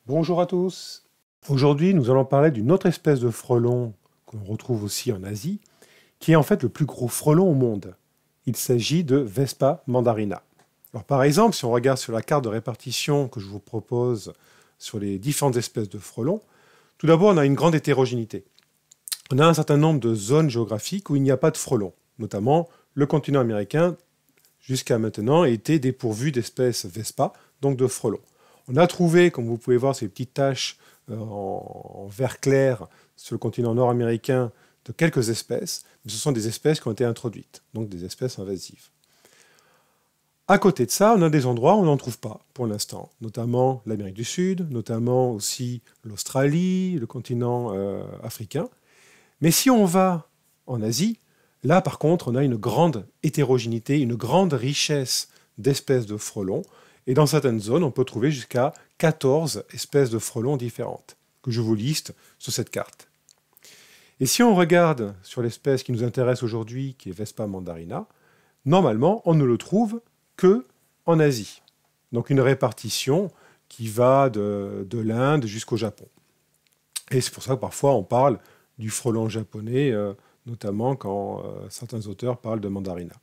Bonjour à tous. Aujourd'hui, nous allons parler d'une autre espèce de frelon qu'on retrouve aussi en Asie, qui est en fait le plus gros frelon au monde. Il s'agit de Vespa mandarina. Alors, par exemple, si on regarde sur la carte de répartition que je vous propose sur les différentes espèces de frelons, tout d'abord, on a une grande hétérogénéité. On a un certain nombre de zones géographiques où il n'y a pas de frelons, notamment le continent américain, jusqu'à maintenant, était dépourvu d'espèces Vespa, donc de frelons. On a trouvé, comme vous pouvez voir, ces petites taches en vert clair sur le continent nord-américain de quelques espèces, mais ce sont des espèces qui ont été introduites, donc des espèces invasives. À côté de ça, on a des endroits où on n'en trouve pas pour l'instant, notamment l'Amérique du Sud, notamment aussi l'Australie, le continent africain. Mais si on va en Asie, là par contre, on a une grande hétérogénéité, une grande richesse d'espèces de frelons, et dans certaines zones, on peut trouver jusqu'à 14 espèces de frelons différentes, que je vous liste sur cette carte. Et si on regarde sur l'espèce qui nous intéresse aujourd'hui, qui est Vespa mandarina, normalement, on ne le trouve que en Asie. Donc une répartition qui va de l'Inde jusqu'au Japon. Et c'est pour ça que parfois on parle du frelon japonais, notamment quand certains auteurs parlent de mandarina.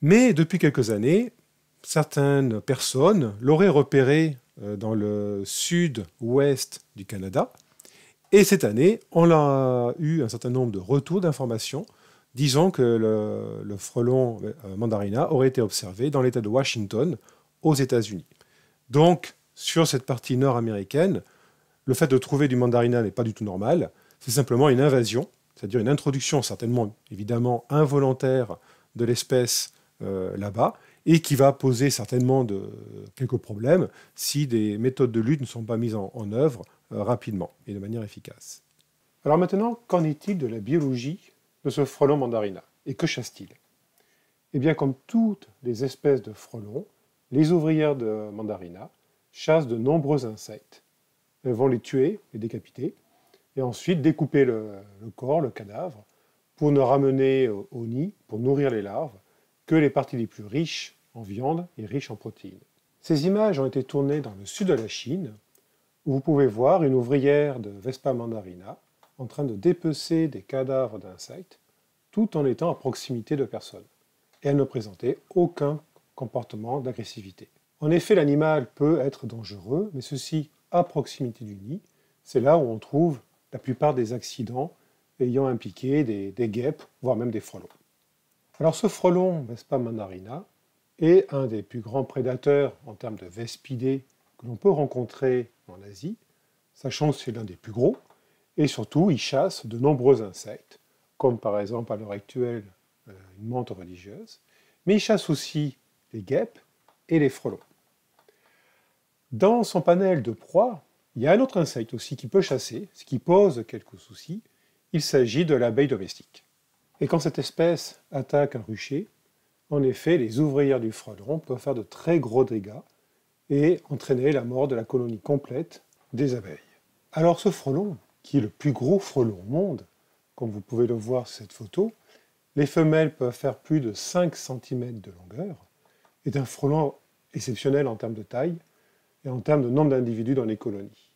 Mais depuis quelques années, certaines personnes l'auraient repéré dans le sud-ouest du Canada. Et cette année, on a eu un certain nombre de retours d'informations disant que le frelon mandarina aurait été observé dans l'État de Washington, aux États-Unis. Donc, sur cette partie nord-américaine, le fait de trouver du mandarina n'est pas du tout normal. C'est simplement une invasion, c'est-à-dire une introduction certainement, évidemment, involontaire de l'espèce là-bas, et qui va poser certainement quelques problèmes si des méthodes de lutte ne sont pas mises en œuvre rapidement et de manière efficace. Alors maintenant, qu'en est-il de la biologie de ce frelon mandarina? Et que chasse-t-il? Eh bien, comme toutes les espèces de frelons, les ouvrières de mandarina chassent de nombreux insectes. Elles vont les tuer, les décapiter, et ensuite découper le corps, le cadavre, pour ne ramener au nid, pour nourrir les larves, que les parties les plus riches en viande et riches en protéines. Ces images ont été tournées dans le sud de la Chine, où vous pouvez voir une ouvrière de Vespa mandarina en train de dépecer des cadavres d'insectes, tout en étant à proximité de personnes. Et elle ne présentait aucun comportement d'agressivité. En effet, l'animal peut être dangereux, mais ceci à proximité du nid, c'est là où on trouve la plupart des accidents ayant impliqué des guêpes, voire même des frelons. Alors ce frelon, Vespa mandarina, est un des plus grands prédateurs en termes de vespidés que l'on peut rencontrer en Asie, sachant que c'est l'un des plus gros, et surtout il chasse de nombreux insectes, comme par exemple à l'heure actuelle une menthe religieuse, mais il chasse aussi les guêpes et les frelons. Dans son panel de proies, il y a un autre insecte aussi qui peut chasser, ce qui pose quelques soucis, il s'agit de l'abeille domestique. Et quand cette espèce attaque un rucher, en effet, les ouvrières du frelon peuvent faire de très gros dégâts et entraîner la mort de la colonie complète des abeilles. Alors ce frelon, qui est le plus gros frelon au monde, comme vous pouvez le voir sur cette photo, les femelles peuvent faire plus de 5 cm de longueur, est un frelon exceptionnel en termes de taille et en termes de nombre d'individus dans les colonies.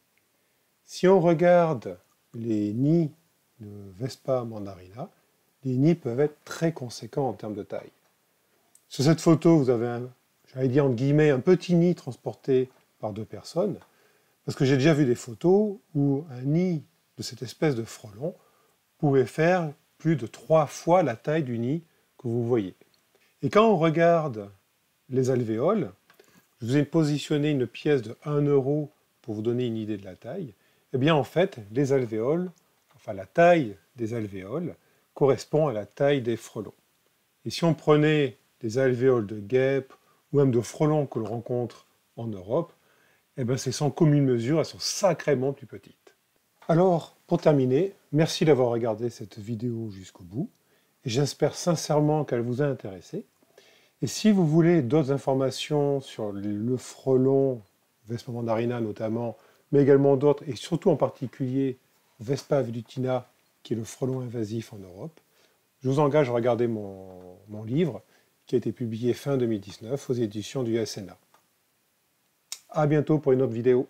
Si on regarde les nids de Vespa mandarina, les nids peuvent être très conséquents en termes de taille. Sur cette photo, vous avez j'allais dire entre guillemets, un petit nid transporté par 2 personnes, parce que j'ai déjà vu des photos où un nid de cette espèce de frelon pouvait faire plus de 3 fois la taille du nid que vous voyez. Et quand on regarde les alvéoles, je vous ai positionné une pièce de 1 euro pour vous donner une idée de la taille. Eh bien en fait, les alvéoles, enfin la taille des alvéoles, correspond à la taille des frelons. Et si on prenait des alvéoles de guêpes ou même de frelons que l'on rencontre en Europe, eh bien c'est sans commune mesure, elles sont sacrément plus petites. Alors, pour terminer, merci d'avoir regardé cette vidéo jusqu'au bout, et j'espère sincèrement qu'elle vous a intéressé. Et si vous voulez d'autres informations sur le frelon, Vespa mandarina notamment, mais également d'autres, et surtout en particulier Vespa velutina, qui est le frelon invasif en Europe, je vous engage à regarder mon livre, qui a été publié fin 2019 aux éditions du SNA. À bientôt pour une autre vidéo.